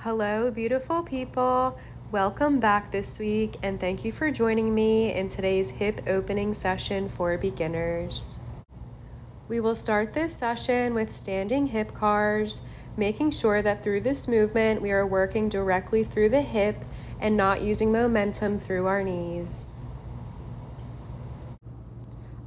Hello, beautiful people. Welcome back this week, and thank you for joining me in today's hip opening session for beginners. We will start this session with standing hip cars, making sure that through this movement we are working directly through the hip and not using momentum through our knees.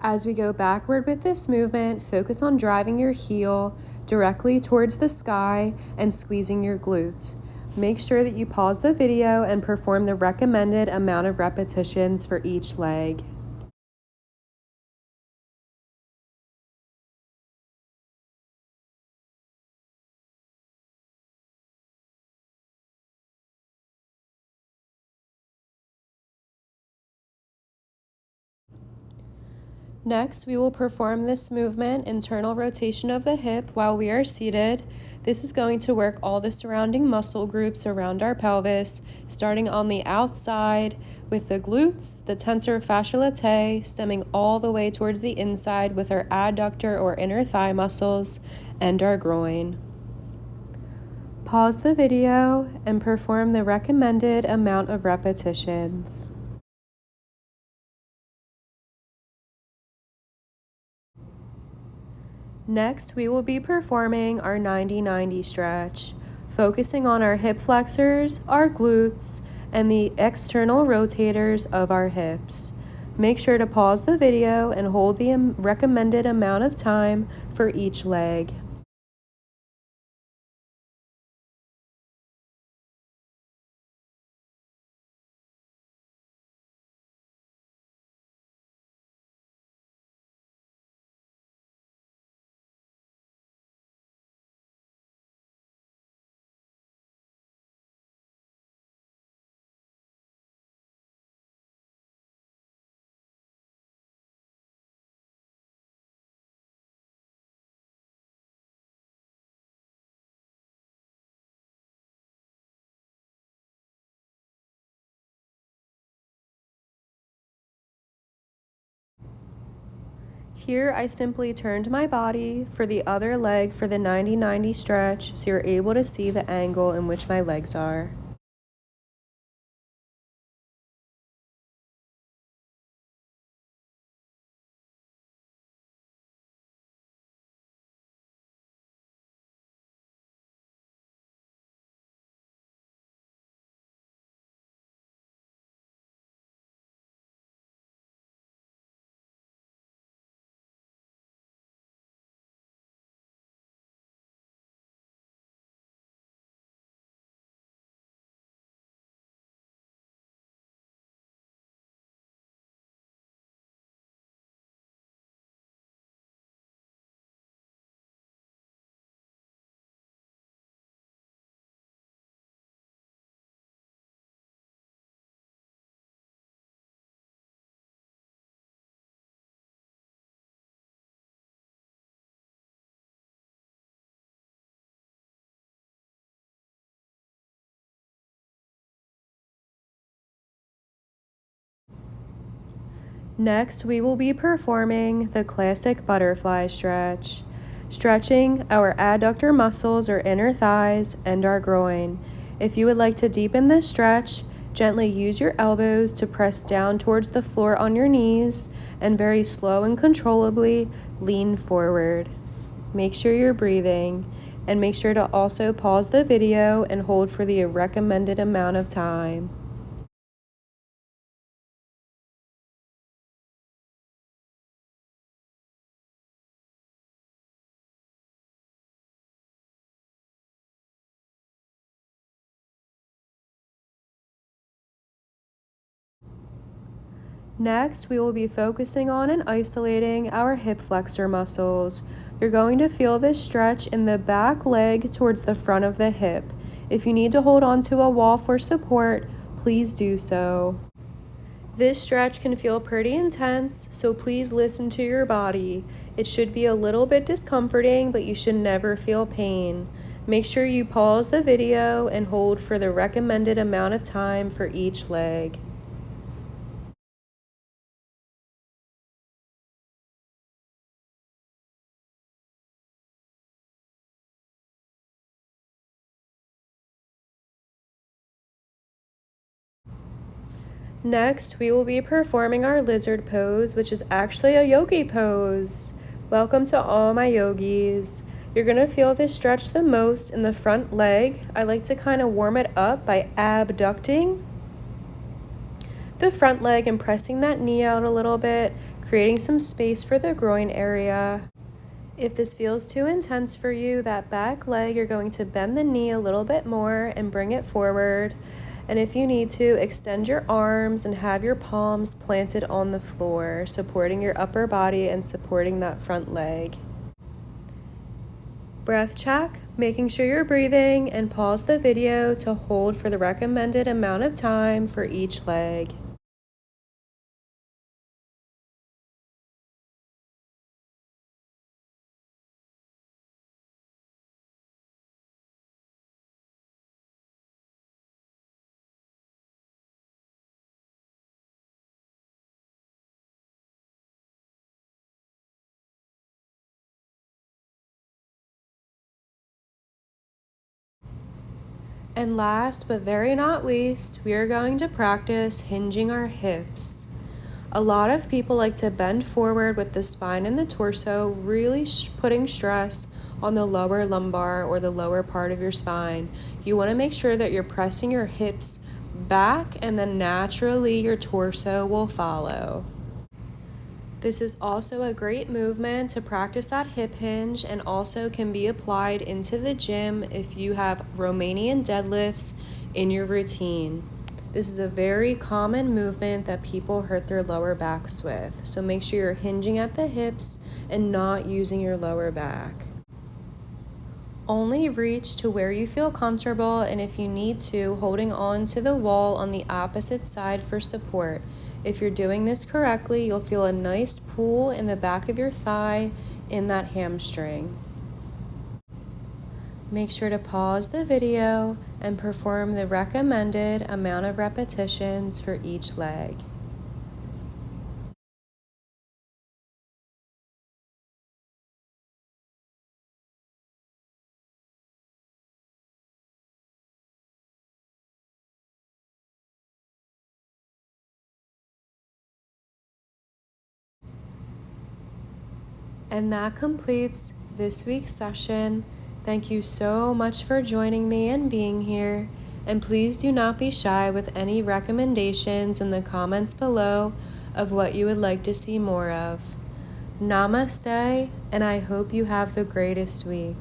As we go backward with this movement, focus on driving your heel directly towards the sky and squeezing your glutes. Make sure that you pause the video and perform the recommended amount of repetitions for each leg. Next, we will perform this movement, internal rotation of the hip, while we are seated. This is going to work all the surrounding muscle groups around our pelvis, starting on the outside with the glutes, the tensor fasciae latae, stemming all the way towards the inside with our adductor or inner thigh muscles and our groin. Pause the video and perform the recommended amount of repetitions. Next, we will be performing our 90-90 stretch, focusing on our hip flexors, our glutes, and the external rotators of our hips. Make sure to pause the video and hold the recommended amount of time for each leg. Here, I simply turned my body for the other leg for the 90-90 stretch so you're able to see the angle in which my legs are. Next, we will be performing the classic butterfly stretch, stretching our adductor muscles or inner thighs and our groin. If you would like to deepen this stretch, gently use your elbows to press down towards the floor on your knees and very slow and controllably lean forward. Make sure you're breathing and make sure to also pause the video and hold for the recommended amount of time. Next, we will be focusing on and isolating our hip flexor muscles. You're going to feel this stretch in the back leg towards the front of the hip. If you need to hold onto a wall for support, please do so. This stretch can feel pretty intense, so please listen to your body. It should be a little bit discomforting, but you should never feel pain. Make sure you pause the video and hold for the recommended amount of time for each leg. Next, we will be performing our lizard pose, which is actually a yogi pose. Welcome to all my yogis. You're going to feel this stretch the most in the front leg. I like to kind of warm it up by abducting the front leg and pressing that knee out a little bit, creating some space for the groin area. If this feels too intense for you, that back leg, you're going to bend the knee a little bit more and bring it forward. And if you need to, extend your arms and have your palms planted on the floor, supporting your upper body and supporting that front leg. Breath check, making sure you're breathing, and pause the video to hold for the recommended amount of time for each leg. And last but very not least, we are going to practice hinging our hips. A lot of people like to bend forward with the spine and the torso, really putting stress on the lower lumbar or the lower part of your spine. You want to make sure that you're pressing your hips back, and then naturally your torso will follow. This is also a great movement to practice that hip hinge, and also can be applied into the gym if you have Romanian deadlifts in your routine. This is a very common movement that people hurt their lower backs with, so make sure you're hinging at the hips and not using your lower back. Only reach to where you feel comfortable, and if you need to, holding on to the wall on the opposite side for support. If you're doing this correctly, you'll feel a nice pull in the back of your thigh in that hamstring. Make sure to pause the video and perform the recommended amount of repetitions for each leg. And that completes this week's session. Thank you so much for joining me and being here. And please do not be shy with any recommendations in the comments below of what you would like to see more of. Namaste, and I hope you have the greatest week.